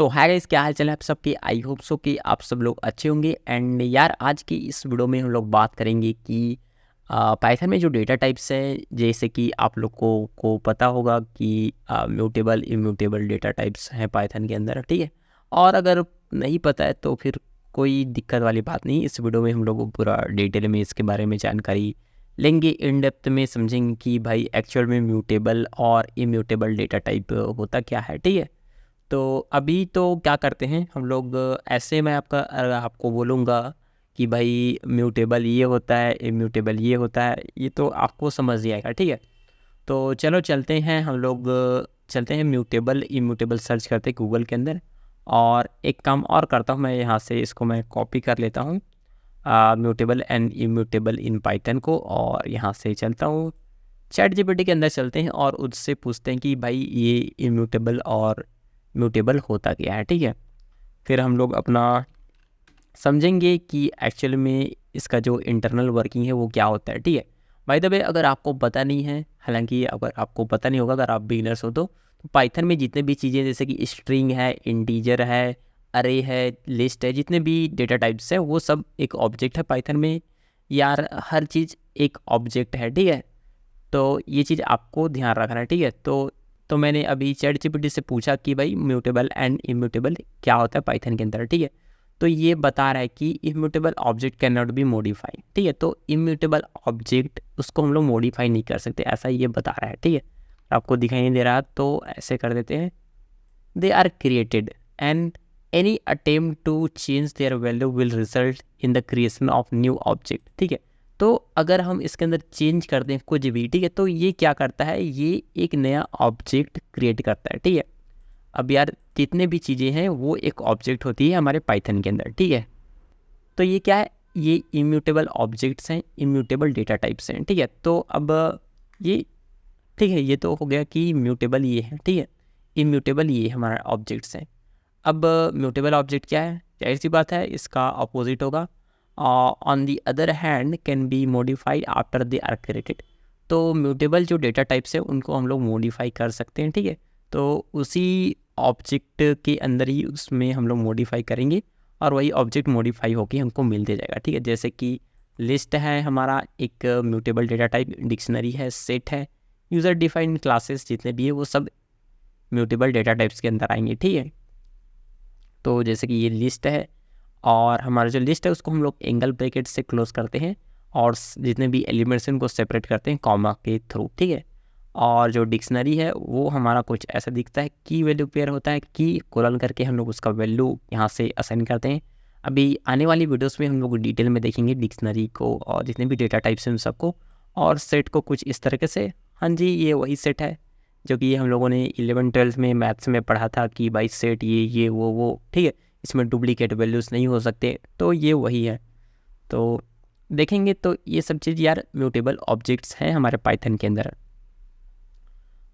सो hi guys, क्या हाल चाल है आप सबके। आई होप सो कि आप सब लोग अच्छे होंगे। एंड यार आज की इस वीडियो में हम लोग बात करेंगे कि पाइथन में जो डेटा टाइप्स हैं, जैसे कि आप लोग को पता होगा कि म्यूटेबल इम्यूटेबल डेटा टाइप्स हैं पाइथन के अंदर, ठीक है। और अगर नहीं पता है तो फिर कोई दिक्कत वाली बात नहीं। इस वीडियो में हम लोग पूरा डिटेल में इसके बारे में जानकारी लेंगे, इन डेप्थ में समझेंगे कि भाई एक्चुअल में म्यूटेबल और इम्यूटेबल डेटा टाइप होता क्या है, ठीक है। तो अभी तो क्या करते हैं हम लोग, ऐसे मैं आपको बोलूँगा कि भाई म्यूटेबल ये होता है, इम्यूटेबल ये होता है, ये तो आपको समझ ही आएगा, ठीक है। तो चलो चलते हैं हम लोग, चलते हैं म्यूटेबल इम्यूटेबल सर्च करते हैं गूगल के अंदर। और एक काम और करता हूँ, मैं यहाँ से इसको मैं कॉपी कर लेता हूँ, mutable and immutable in Python को, और यहाँ से चलता हूँ चैट जीपीटी के अंदर चलते हैं और उससे पूछते हैं कि भाई ये इम्यूटेबल और म्यूटेबल होता क्या है, ठीक है। फिर हम लोग अपना समझेंगे कि एक्चुअल में इसका जो इंटरनल वर्किंग है वो क्या होता है, ठीक है। बाय द वे, अगर आपको पता नहीं है, हालांकि अगर आपको पता नहीं होगा, अगर आप बिगिनर्स हो तो पाइथन में जितने भी चीज़ें जैसे कि स्ट्रिंग है, इंटीजर है, अरे है, लिस्ट है, जितने भी डेटा टाइप्स है वो सब एक ऑब्जेक्ट है पाइथन में। यार हर चीज़ एक ऑब्जेक्ट है, ठीक है। तो ये चीज़ आपको ध्यान रखना है, ठीक है। तो मैंने अभी चैट जीपीटी से पूछा कि भाई म्यूटेबल एंड इम्यूटेबल क्या होता है पाइथन के अंदर, ठीक है। तो ये बता रहा है कि immutable object can not be modify, ठीक है। तो इम्यूटेबल ऑब्जेक्ट उसको हम लोग मॉडिफाई नहीं कर सकते, ऐसा ये बता रहा है, ठीक है। आपको दिखाई नहीं दे रहा तो ऐसे कर देते हैं, they are created and any attempt to change their value will result in the creation of new object, ठीक है। तो अगर हम इसके अंदर चेंज करते हैं कुछ भी, ठीक है, तो ये क्या करता है, ये एक नया ऑब्जेक्ट क्रिएट करता है, ठीक है। अब यार जितने भी चीज़ें हैं वो एक ऑब्जेक्ट होती है हमारे पाइथन के अंदर, ठीक है। तो ये क्या है, ये इम्यूटेबल ऑब्जेक्ट्स हैं, इम्यूटेबल डेटा टाइप्स हैं, ठीक है। तो अब ये ठीक है, ये तो हो गया कि म्यूटेबल ये है, ठीक है, इम्यूटेबल ये हमारा ऑब्जेक्ट्स हैं। अब म्यूटेबल ऑब्जेक्ट क्या है, जाहिर सी बात है इसका अपोजिट होगा, on the other hand can be modified after they are created. तो म्यूटेबल जो डेटा टाइप्स है उनको हम लोग मॉडिफाई कर सकते हैं, ठीक है। तो उसी ऑब्जेक्ट के अंदर ही उसमें हम लोग मॉडिफाई करेंगे और वही ऑब्जेक्ट मॉडिफाई होकर हमको मिलते जाएगा, ठीक है। जैसे कि लिस्ट है हमारा एक म्यूटेबल डेटा टाइप, डिक्शनरी है, सेट है, यूज़र डिफाइंड क्लासेस जितने भी है वो सब म्यूटेबल डेटा टाइप्स के अंदर आएंगे, ठीक है। तो जैसे कि ये लिस्ट है और हमारा जो लिस्ट है उसको हम लोग एंगल ब्रैकेट से क्लोज करते हैं और जितने भी एलिमेंट्स हैं उनको सेपरेट करते हैं कॉमा के थ्रू, ठीक है। और जो डिक्शनरी है वो हमारा कुछ ऐसा दिखता है, की वैल्यू पेयर होता है, की कोलन करके हम लोग उसका वैल्यू यहाँ से असाइन करते हैं। अभी आने वाली वीडियोस में हम लोग डिटेल में देखेंगे डिक्शनरी को और जितने भी डेटा टाइप्स हैं उन सबको, और सेट को कुछ इस तरीके से। हाँ जी, ये वही सेट है जो कि हम लोगों ने 11-12 में मैथ्स में पढ़ा था कि भाई सेट ये वो, ठीक है, इसमें डुप्लीकेट वैल्यूज़ नहीं हो सकते, तो ये वही है। तो देखेंगे तो ये सब चीज़ यार म्यूटेबल ऑब्जेक्ट्स हैं हमारे पाइथन के अंदर।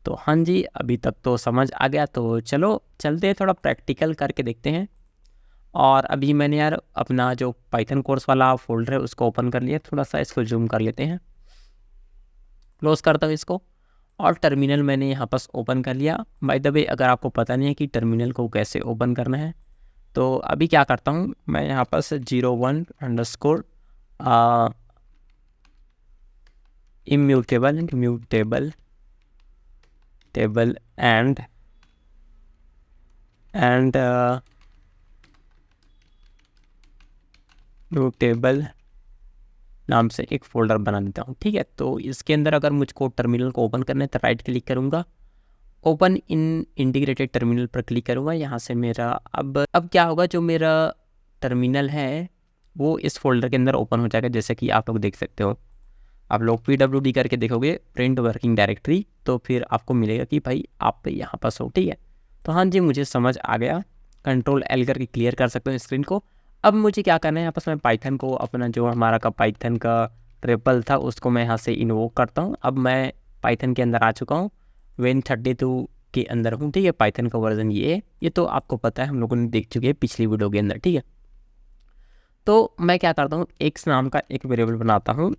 तो हाँ जी, अभी तक तो समझ आ गया, तो चलो चलते हैं थोड़ा प्रैक्टिकल करके देखते हैं। और अभी मैंने यार अपना जो पाइथन कोर्स वाला फोल्डर है उसको ओपन कर लिया, थोड़ा सा इसको जूम कर लेते हैं, क्लोज करता हूँ इसको, और टर्मिनल मैंने यहाँ पास ओपन कर लिया। बाय द वे, अगर आपको पता नहीं है कि टर्मिनल को कैसे ओपन करना है तो अभी क्या करता हूँ, मैं यहाँ पास 01_ immutable mutable table and mutable नाम से एक फ़ोल्डर बना देता हूँ, ठीक है। तो इसके अंदर अगर मुझको टर्मिनल को ओपन करना है तो राइट क्लिक करूँगा, ओपन इन इंटीग्रेटेड टर्मिनल पर क्लिक करूँगा। यहाँ से मेरा अब क्या होगा, जो मेरा टर्मिनल है वो इस फोल्डर के अंदर ओपन हो जाएगा। जैसे कि आप लोग देख सकते हो, आप लोग PWD करके देखोगे प्रिंट वर्किंग डायरेक्टरी, तो फिर आपको मिलेगा कि भाई आप यहाँ पास हो, ठीक है। तो हाँ जी, मुझे समझ आ गया, Ctrl+L करके क्लियर कर सकते हो स्क्रीन को। अब मुझे क्या करना है, यहाँ पास मैं पाइथन को अपना जो हमारा का पाइथन का ट्रिपल था उसको मैं यहाँ से इन्वोक करता हूँ। अब मैं पाइथन के अंदर आ चुका हूँ, Win32 के अंदर हूँ, ठीक है। पाइथन का वर्जन ये तो आपको पता है, हम लोगों ने देख चुके हैं पिछली वीडियो के अंदर, ठीक है। तो मैं क्या करता हूँ, एक्स नाम का एक वेरिएबल बनाता हूँ,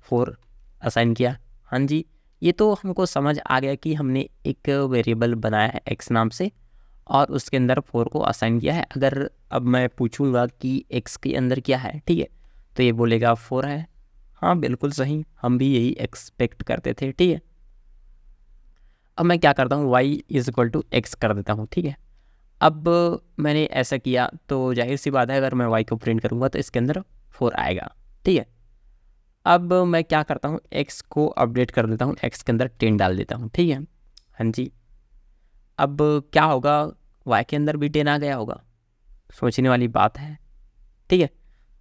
4 असाइन किया। हाँ जी, ये तो हमको समझ आ गया कि हमने एक वेरिएबल बनाया है एक्स नाम से, और उसके अंदर 4 को असाइन किया है। अगर अब मैं पूछूंगा कि x के अंदर क्या है, ठीक है, तो ये बोलेगा 4 है। हाँ बिल्कुल सही, हम भी यही एक्सपेक्ट करते थे, ठीक है। अब मैं क्या करता हूँ, y is equal to x कर देता हूँ, ठीक है। अब मैंने ऐसा किया तो जाहिर सी बात है अगर मैं y को प्रिंट करूँगा तो इसके अंदर 4 आएगा, ठीक है। अब मैं क्या करता हूँ, x को अपडेट कर देता हूँ, x के अंदर 10 डाल देता हूँ, ठीक है। हाँ जी, अब क्या होगा, y के अंदर भी 10 आ गया होगा, सोचने वाली बात है, ठीक है।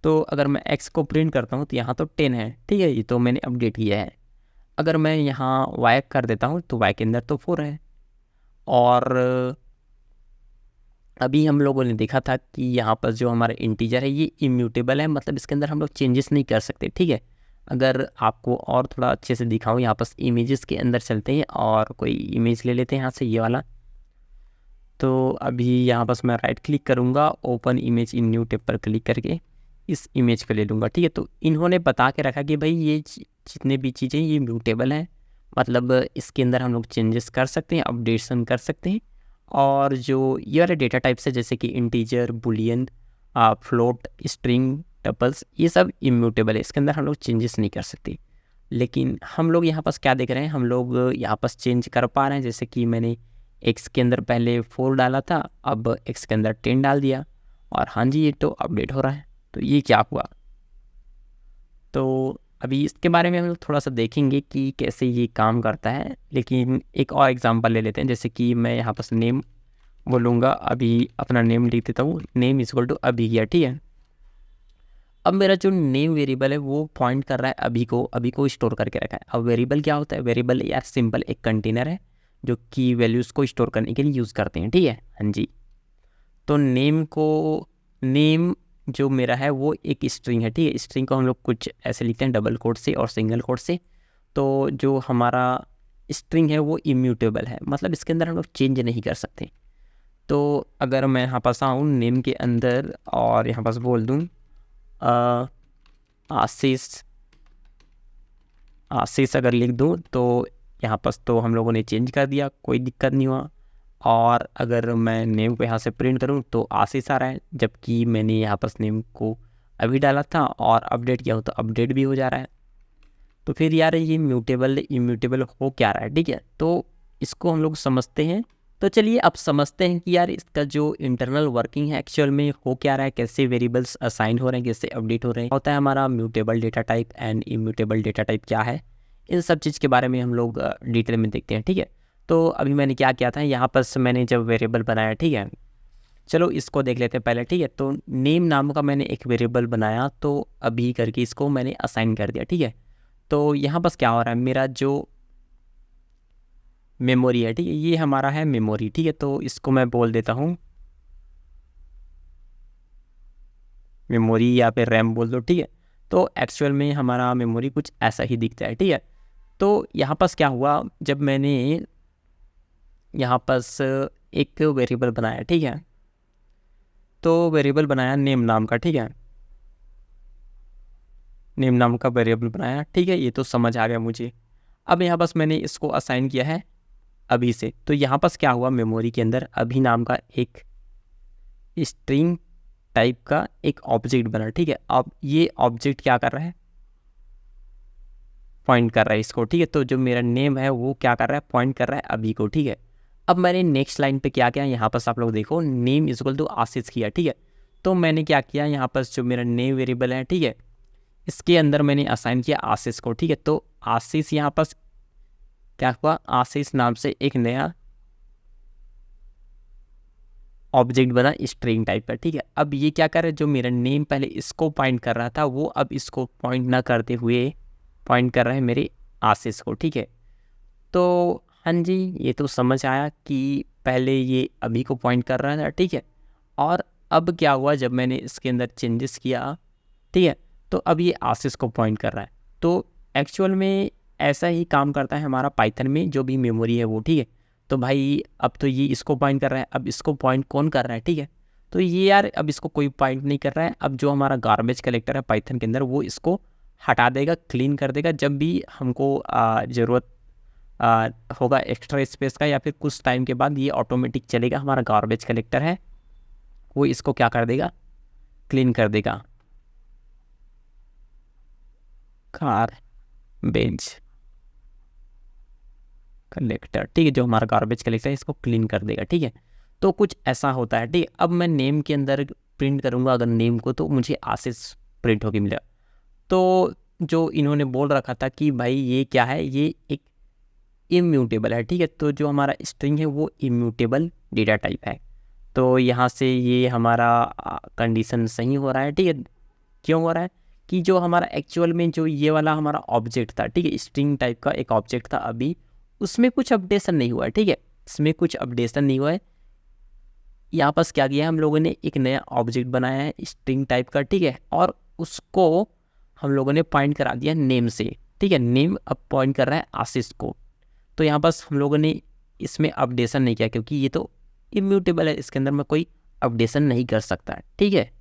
तो अगर मैं x को प्रिंट करता हूँ तो यहाँ तो 10 है, ठीक है, ये तो मैंने अपडेट किया है। अगर मैं यहाँ y कर देता हूँ तो y के अंदर तो 4 है। और अभी हम लोगों ने देखा था कि यहाँ पर जो हमारा इंटीजर है ये इम्यूटेबल है, मतलब इसके अंदर हम लोग चेंजेस नहीं कर सकते, ठीक है। अगर आपको और थोड़ा अच्छे से दिखाऊं, यहाँ पर इमेजेस के अंदर चलते हैं और कोई इमेज ले लेते हैं यहाँ से, ये वाला। तो अभी यहाँ पर मैं राइट क्लिक करूँगा, open image in new tab पर क्लिक करके इस इमेज को ले लूँगा, ठीक है। तो इन्होंने बता के रखा कि भाई ये जितने भी चीज़ें ये म्यूटेबल हैं, मतलब इसके अंदर हम लोग चेंजेस कर सकते हैं, अपडेशन कर सकते हैं। और जो ये वाले डेटा टाइप्स है जैसे कि integer, Boolean, float, string, tuples, ये सब इम्यूटेबल है, इसके अंदर हम लोग चेंजेस नहीं कर सकते। लेकिन हम लोग यहाँ पास क्या देख रहे हैं, हम लोग यहाँ पास चेंज कर पा रहे हैं। जैसे कि मैंने x के अंदर पहले 4 डाला था, अब x के अंदर 10 डाल दिया, और हाँ जी ये तो अपडेट हो रहा है। तो ये क्या हुआ, तो अभी इसके बारे में हम लोग थोड़ा सा देखेंगे कि कैसे ये काम करता है। लेकिन एक और एग्जांपल ले लेते हैं, जैसे कि मैं यहाँ पर नेम बोलूँगा, अभी अपना नेम लिख देता हूँ, नेम इज इक्वल टू अभी किया, ठीक है। अब मेरा जो नेम वेरिएबल है वो पॉइंट कर रहा है अभी को स्टोर करके रखा है। अब वेरिएबल क्या होता है, वेरिएबल यार सिंपल एक कंटेनर है जो कि वैल्यूज़ को स्टोर करने के लिए यूज़ करते हैं, ठीक है। हाँ जी, तो नेम जो मेरा है वो एक स्ट्रिंग है, ठीक है। स्ट्रिंग को हम लोग कुछ ऐसे लिखते हैं डबल कोट से और सिंगल कोट से। तो जो हमारा स्ट्रिंग है वो इम्यूटेबल है, मतलब इसके अंदर हम लोग चेंज नहीं कर सकते। तो अगर मैं यहाँ पास आऊँ नेम के अंदर और यहाँ पास बोल दूँ आशीष अगर लिख दूँ तो यहाँ पास तो हम लोगों ने चेंज कर दिया, कोई दिक्कत नहीं हुआ। और अगर मैं नेम को यहाँ से प्रिंट करूँ तो आशीष आ रहा है, जबकि मैंने यहाँ पास नेम को अभी डाला था और अपडेट किया हो तो अपडेट भी हो जा रहा है। तो फिर यार ये इम्यूटेबल हो क्या रहा है, ठीक है। तो इसको हम लोग समझते हैं। तो चलिए अब समझते हैं कि यार इसका जो इंटरनल वर्किंग है एक्चुअल में हो क्या रहा है, कैसे वेरिएबल्स असाइन हो रहे हैं, कैसे अपडेट हो रहे हैं, होता है हमारा mutable data type and immutable data type क्या है, इन सब चीज़ के बारे में हम लोग डिटेल में देखते हैं, ठीक है। तो अभी मैंने क्या किया था, यहाँ पर मैंने जब वेरिएबल बनाया, ठीक है, चलो इसको देख लेते हैं पहले, ठीक है। तो नेम नाम का मैंने एक वेरिएबल बनाया, तो अभी करके इसको मैंने असाइन कर दिया, ठीक है। तो यहाँ बस क्या हो रहा है, मेरा जो मेमोरी है, ठीक है, ये हमारा है मेमोरी, ठीक है। तो इसको मैं बोल देता हूँ मेमोरी या फिर रैम बोल दो, ठीक है। तो एक्चुअल में हमारा मेमोरी कुछ ऐसा ही दिखता है, ठीक है। तो यहाँ पास क्या हुआ, जब मैंने यहाँ पास एक वेरिएबल बनाया, ठीक है, तो वेरिएबल बनाया नेम नाम का, ठीक है, नेम नाम का वेरिएबल बनाया, ठीक है, ये तो समझ आ गया मुझे। अब यहाँ पास मैंने इसको असाइन किया है अभी से, तो यहाँ पास क्या हुआ, मेमोरी के अंदर अभी नाम का एक स्ट्रिंग टाइप का एक ऑब्जेक्ट बना, ठीक है। अब ये ऑब्जेक्ट क्या कर रहा है, पॉइंट कर रहा है इसको, ठीक है। तो जो मेरा नेम है वो क्या कर रहा है, पॉइंट कर रहा है अभी को, ठीक है। अब मैंने नेक्स्ट लाइन पे क्या किया, यहाँ पर आप लोग देखो नेम इज इक्वल टू आशीष किया, ठीक है। तो मैंने क्या किया, यहाँ पर जो मेरा नेम वेरिएबल है, ठीक है, इसके अंदर मैंने असाइन किया आशीष को, ठीक है। तो आशीष यहाँ पर क्या हुआ, आशीष नाम से एक नया ऑब्जेक्ट बना स्ट्रिंग टाइप का, ठीक है। अब ये क्या कर रहा है, जो मेरा नेम पहले इसको पॉइंट कर रहा था वो अब इसको पॉइंट ना करते हुए पॉइंट कर रहा है मेरे आशीष को, ठीक है। तो हाँ जी, ये तो समझ आया कि पहले ये अभी को पॉइंट कर रहा था, ठीक है। और अब क्या हुआ, जब मैंने इसके अंदर चेंजेस किया, ठीक है, तो अब ये आशीष को पॉइंट कर रहा है। तो एक्चुअल में ऐसा ही काम करता है हमारा पाइथन में जो भी मेमोरी है वो, ठीक है। तो भाई अब तो ये इसको पॉइंट कर रहा है, अब इसको पॉइंट कौन कर रहा है, ठीक है। तो ये यार अब इसको कोई पॉइंट नहीं कर रहा है, अब जो हमारा गार्बेज कलेक्टर है पाइथन के अंदर वो इसको हटा देगा, क्लीन कर देगा, जब भी हमको ज़रूरत होगा एक्स्ट्रा स्पेस का, या फिर कुछ टाइम के बाद ये ऑटोमेटिक चलेगा। हमारा गार्बेज कलेक्टर है वो इसको क्या कर देगा, क्लीन कर देगा। गार्बेज कलेक्टर, ठीक है, जो हमारा गार्बेज कलेक्टर है इसको क्लीन कर देगा। ठीक है, तो कुछ ऐसा होता है। ठीक है, अब मैं नेम के अंदर प्रिंट करूँगा अगर नेम को, तो मुझे आशीष प्रिंट होके मिलेगा। तो जो इन्होंने बोल रखा था कि भाई ये क्या है, ये एक इम्यूटेबल है। ठीक है, तो जो हमारा स्ट्रिंग है वो इम्यूटेबल डेटा टाइप है। तो यहाँ से ये हमारा कंडीशन सही हो रहा है। ठीक है, क्यों हो रहा है कि जो हमारा एक्चुअल में जो ये वाला हमारा ऑब्जेक्ट था, ठीक है, स्ट्रिंग टाइप का एक ऑब्जेक्ट था, अभी उसमें कुछ अपडेशन नहीं हुआ है। ठीक है, इसमें कुछ अपडेशन नहीं हुआ है। यहाँ पास क्या किया है, हम लोगों ने एक नया ऑब्जेक्ट बनाया है स्ट्रिंग टाइप का। ठीक है, और उसको हम लोगों ने पॉइंट करा दिया नेम से। ठीक है, नेम अब पॉइंट कर रहा है आशीष को। तो यहाँ पास हम लोगों ने इसमें अपडेशन नहीं किया क्योंकि ये तो इम्यूटेबल है, इसके अंदर मैं कोई अपडेशन नहीं कर सकता। ठीक है,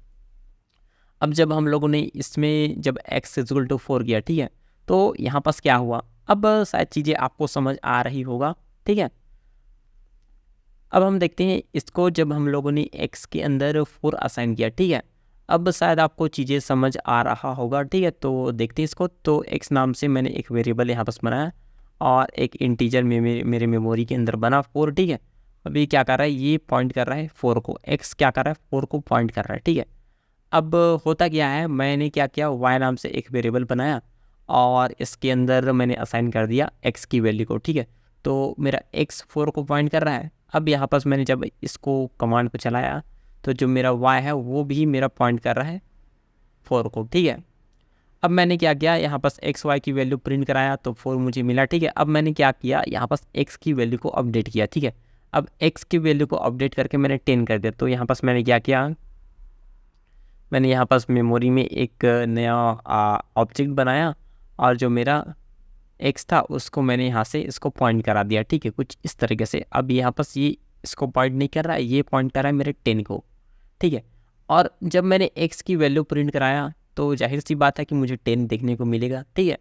अब जब हम लोगों ने इसमें जब x=4 किया, ठीक है, तो यहाँ पास क्या हुआ, अब शायद चीज़ें आपको समझ आ रही होगा। ठीक है, अब हम देखते हैं इसको, जब हम लोगों ने x के अंदर 4 असाइन किया। ठीक है, अब शायद आपको चीज़ें समझ आ रहा होगा। ठीक है, तो देखते हैं इसको। तो x नाम से मैंने एक वेरिएबल यहाँ पास बनाया और एक इंटीजर में मेरे मेमोरी के अंदर बना 4। ठीक है, अभी क्या कर रहा है, ये पॉइंट कर रहा है 4 को, x क्या कर रहा है, 4 को पॉइंट कर रहा है। ठीक है, अब होता क्या है, मैंने क्या किया, y नाम से एक वेरिएबल बनाया और इसके अंदर मैंने असाइन कर दिया x की वैल्यू को। ठीक है, तो मेरा x 4 को पॉइंट कर रहा है। अब यहाँ पास मैंने जब इसको कमांड को चलाया तो जो मेरा y है वो भी मेरा पॉइंट कर रहा है 4 को। ठीक है, अब मैंने क्या किया, यहाँ पास x y की वैल्यू प्रिंट कराया तो 4 मुझे मिला। ठीक है, अब मैंने क्या किया, यहाँ पास x की वैल्यू को अपडेट किया। ठीक है, अब x की वैल्यू को अपडेट करके मैंने 10 कर दिया। तो यहाँ पास मैंने क्या किया, मैंने यहाँ पास मेमोरी में एक नया ऑब्जेक्ट बनाया और जो मेरा x था उसको मैंने यहाँ से इसको पॉइंट करा दिया। ठीक है, कुछ इस तरीके से। अब यहाँ पास ये इसको पॉइंट नहीं कर रहा है, ये पॉइंट कर रहा है मेरे 10 को। ठीक है, और जब मैंने x की वैल्यू प्रिंट कराया तो जाहिर सी बात है कि मुझे 10 देखने को मिलेगा। ठीक है,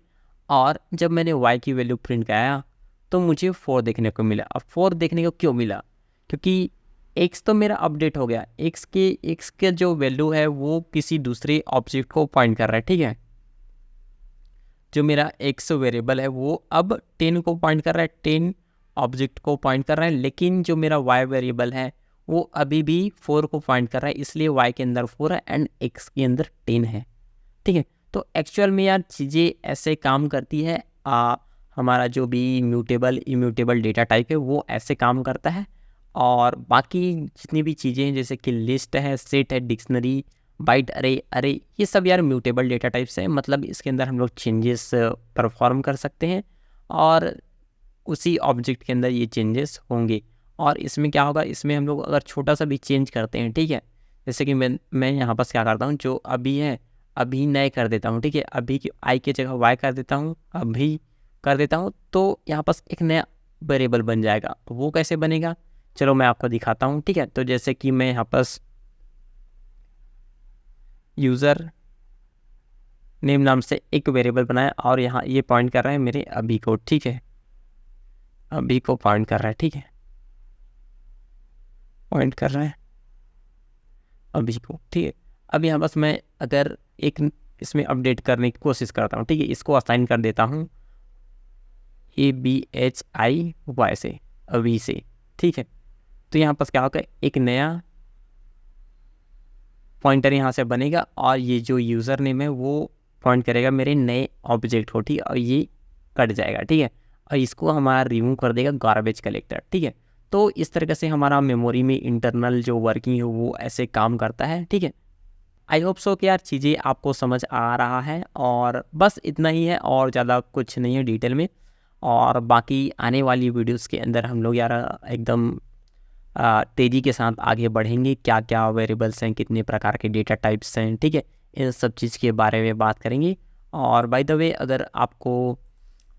और जब मैंने y की वैल्यू प्रिंट कराया तो मुझे 4 देखने को मिला। अब 4 देखने को क्यों मिला, क्योंकि x तो मेरा अपडेट हो गया। x के जो वैल्यू है वो किसी दूसरे ऑब्जेक्ट को पॉइंट कर रहा है। ठीक है, जो मेरा x वेरिएबल है वो अब 10 को पॉइंट कर रहा है, 10 ऑब्जेक्ट को पॉइंट कर रहा है, लेकिन जो मेरा y वेरिएबल है वो अभी भी 4 को पॉइंट कर रहा है, इसलिए y के अंदर 4 है एंड x के अंदर 10 है। ठीक है, तो एक्चुअल में यार चीज़ें ऐसे काम करती है। हमारा जो भी म्यूटेबल इम्यूटेबल डेटा टाइप है वो ऐसे काम करता है। और बाकी जितनी भी चीज़ें हैं जैसे कि लिस्ट है, सेट है, डिक्शनरी, बाइट अरे ये सब यार म्यूटेबल डेटा टाइप्स हैं। मतलब इसके अंदर हम लोग चेंजेस परफॉर्म कर सकते हैं और उसी ऑब्जेक्ट के अंदर ये चेंजेस होंगे। और इसमें क्या होगा, इसमें हम लोग अगर छोटा सा भी चेंज करते हैं, ठीक है, जैसे कि मैं यहाँ पास क्या करता हूँ, जो अभी है अभी नए कर देता हूँ। ठीक है, अभी की आई की जगह वाई कर देता हूँ, अभी कर देता हूँ, तो यहाँ पास एक नया वेरिएबल बन जाएगा। वो कैसे बनेगा, चलो मैं आपको दिखाता हूँ। ठीक है, तो जैसे कि मैं यहाँ पास यूज़र नेम नाम से एक वेरिएबल बनाया और यहाँ ये पॉइंट कर रहा है मेरे अभी को। ठीक है, अभी को पॉइंट कर रहा है। ठीक है, पॉइंट कर रहा है अभी को। ठीक है, अब यहाँ बस मैं अगर एक इसमें अपडेट करने की कोशिश करता हूँ। ठीक है, इसको असाइन कर देता हूँ ABHIY से, अभी से। ठीक है, तो यहाँ पास क्या होगा, एक नया पॉइंटर यहाँ से बनेगा और ये जो यूज़र नेम है वो पॉइंट करेगा मेरे नए ऑब्जेक्ट को। ठीक है, और ये कट जाएगा। ठीक है, और इसको हमारा रिमूव कर देगा गार्बेज कलेक्टर। ठीक है, तो इस तरीके से हमारा मेमोरी में इंटरनल जो वर्किंग है वो ऐसे काम करता है। ठीक है, आई होप सो कि यार चीज़ें आपको समझ आ रहा है, और बस इतना ही है और ज़्यादा कुछ नहीं है डिटेल में। और बाकी आने वाली वीडियोस के अंदर हम लोग यार एकदम तेज़ी के साथ आगे बढ़ेंगे, क्या क्या वेरिएबल्स हैं, कितने प्रकार के डेटा टाइप्स हैं। ठीक है, इन सब चीज़ के बारे में बात करेंगे। और बाय द वे अगर आपको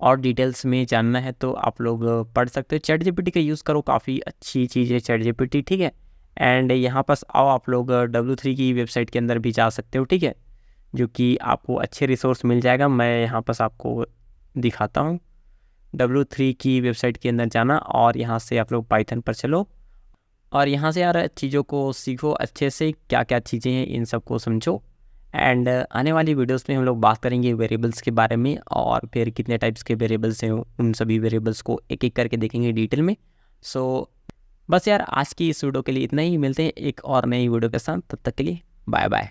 और डिटेल्स में जानना है तो आप लोग पढ़ सकते हो, चैट जीपीटी का यूज़ करो, काफ़ी अच्छी चीज़ है चैट जीपीटी। ठीक है, एंड यहाँ पास आओ आप लोग W3 की वेबसाइट के अंदर भी जा सकते हो। ठीक है, जो कि आपको अच्छे रिसोर्स मिल जाएगा। मैं यहाँ पास आपको दिखाता हूँ, W3 की वेबसाइट के अंदर जाना और यहाँ से आप लोग पाइथन पर चलो और यहाँ से यार चीज़ों को सीखो अच्छे से, क्या क्या चीज़ें हैं इन सब को समझो। एंड आने वाली वीडियोस में हम लोग बात करेंगे वेरिएबल्स के बारे में और फिर कितने टाइप्स के वेरिएबल्स हैं, उन सभी वेरिएबल्स को एक एक करके देखेंगे डिटेल में। सो बस यार आज की इस वीडियो के लिए इतना ही, मिलते हैं एक और नई वीडियो के साथ, तब तक के लिए बाय बाय।